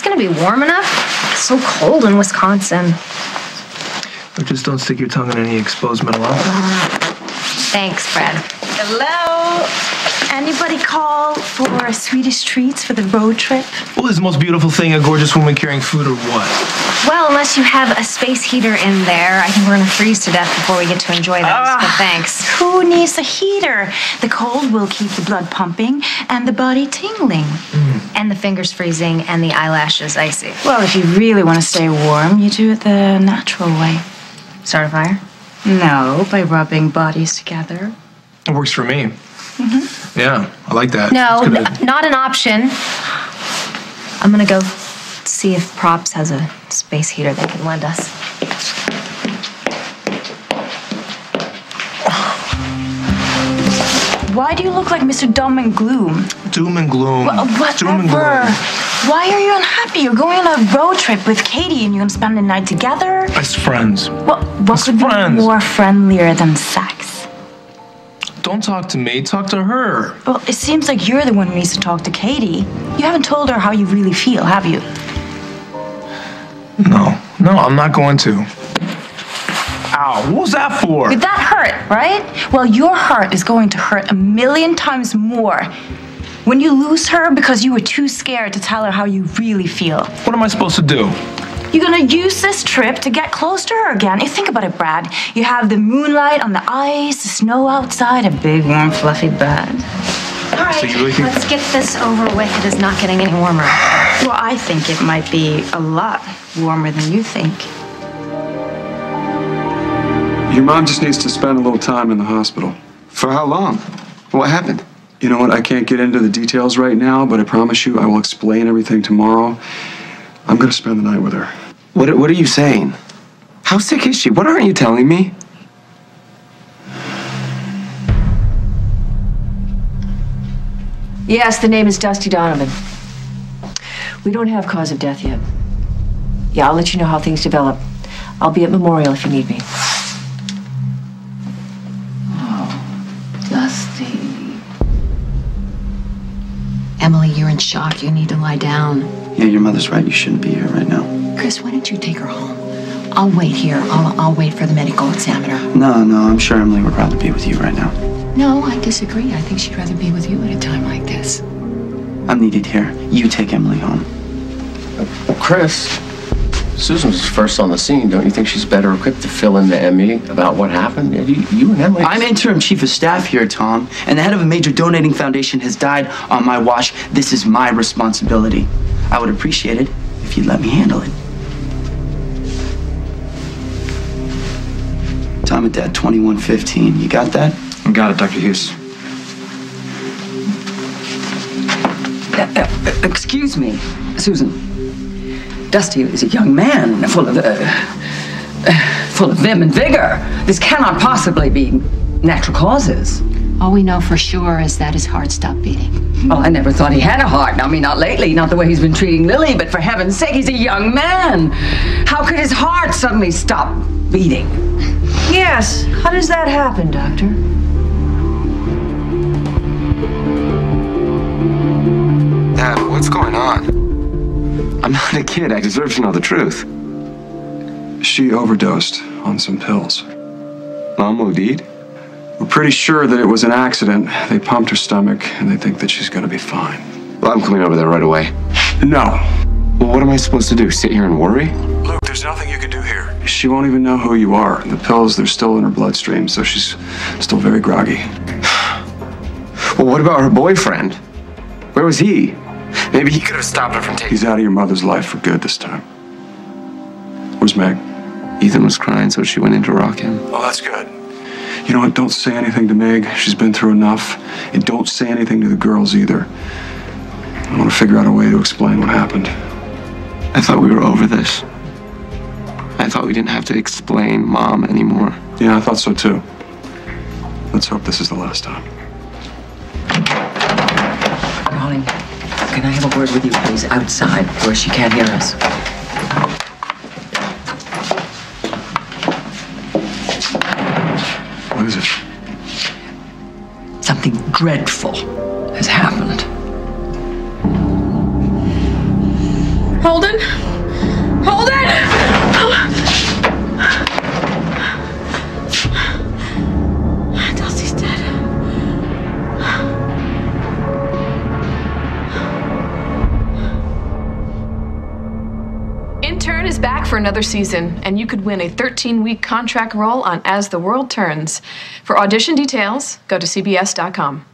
gonna be warm enough? It's so cold in Wisconsin. But just don't stick your tongue in any exposed metal outlets. Thanks, Brad. Hello? Anybody call for Swedish treats for the road trip? Well, is the most beautiful thing a gorgeous woman carrying food or what? Well, unless you have a space heater in there, I think we're gonna freeze to death before we get to enjoy those, but thanks. Who needs a heater? The cold will keep the blood pumping and the body tingling. And the fingers freezing and the eyelashes icy. Well, if you really want to stay warm, you do it the natural way. Start a fire? No, by rubbing bodies together. It works for me. Yeah, I like that. No, not an option. I'm gonna go see if Props has a space heater they can lend us. Why do you look like Mr. Doom and Gloom? Doom and gloom. Whatever. Doom and gloom. Why are you unhappy? You're going on a road trip with Katie and you're gonna spend the night together? As friends. Well, what could be more friendlier than sex? Don't talk to me, talk to her. Well, it seems like you're the one who needs to talk to Katie. You haven't told her how you really feel, have you? No, I'm not going to. Ow, what was that for? Did that hurt, right? Well, your heart is going to hurt 1,000,000 times more when you lose her because you were too scared to tell her how you really feel. What am I supposed to do? You're gonna use this trip to get close to her again. Hey, think about it, Brad. You have the moonlight on the ice, the snow outside, a big, warm, fluffy bed. All right, So you really think... let's get this over with. It is not getting any warmer. Well, I think it might be a lot warmer than you think. Your mom just needs to spend a little time in the hospital. For how long? What happened? You know what? I can't get into the details right now, but I promise you I will explain everything tomorrow. I'm going to spend the night with her. What are you saying? How sick is she? What aren't you telling me? Yes, the name is Dusty Donovan. We don't have cause of death yet. Yeah, I'll let you know how things develop. I'll be at Memorial if you need me. Oh, Dusty. Emily, you're in shock. You need to lie down. Yeah, your mother's right. You shouldn't be here right now. Chris, why don't you take her home? I'll wait here. I'll wait for the medical examiner. No, I'm sure Emily would rather be with you right now. No, I disagree. I think she'd rather be with you at a time like this. I'm needed here. You take Emily home. Chris, Susan was first on the scene. Don't you think she's better equipped to fill in the ME about what happened? You and Emily... I'm interim chief of staff here, Tom, and the head of a major donating foundation has died on my watch. This is my responsibility. I would appreciate it if you'd let me handle it. Tom and Dad, 2115. You got that? I got it, Dr. Hughes. Excuse me, Susan. Dusty is a young man full of vim and vigor. This cannot possibly be natural causes. All we know for sure is that his heart stopped beating. Well, I never thought he had a heart. I mean, not lately, not the way he's been treating Lily, but for heaven's sake, he's a young man. How could his heart suddenly stop beating? Yes, how does that happen, Doctor? Dad, what's going on? I'm not a kid. I deserve to know the truth. She overdosed on some pills. Mom OD'd? We're pretty sure that it was an accident. They pumped her stomach, and they think that she's going to be fine. Well, I'm coming over there right away. No. Well, what am I supposed to do? Sit here and worry? Luke, there's nothing you can do here. She won't even know who you are. The pills, they're still in her bloodstream, so she's still very groggy. Well, what about her boyfriend? Where was he? Maybe he could have stopped her from taking... He's out of your mother's life for good this time. Where's Meg? Ethan was crying, so she went in to rock him. Oh, that's good. You know what? Don't say anything to Meg. She's been through enough. And don't say anything to the girls either. I want to figure out a way to explain what happened. I thought we were over this. I thought we didn't have to explain Mom anymore. Yeah, I thought so too. Let's hope this is the last time. Darling, can I have a word with you, please, outside, where she can't hear us? What is it? Something dreadful has happened. Holden? Holden! Dulcie's dead. Intern is back for another season, and you could win a 13-week contract role on As the World Turns. For audition details, go to CBS.com.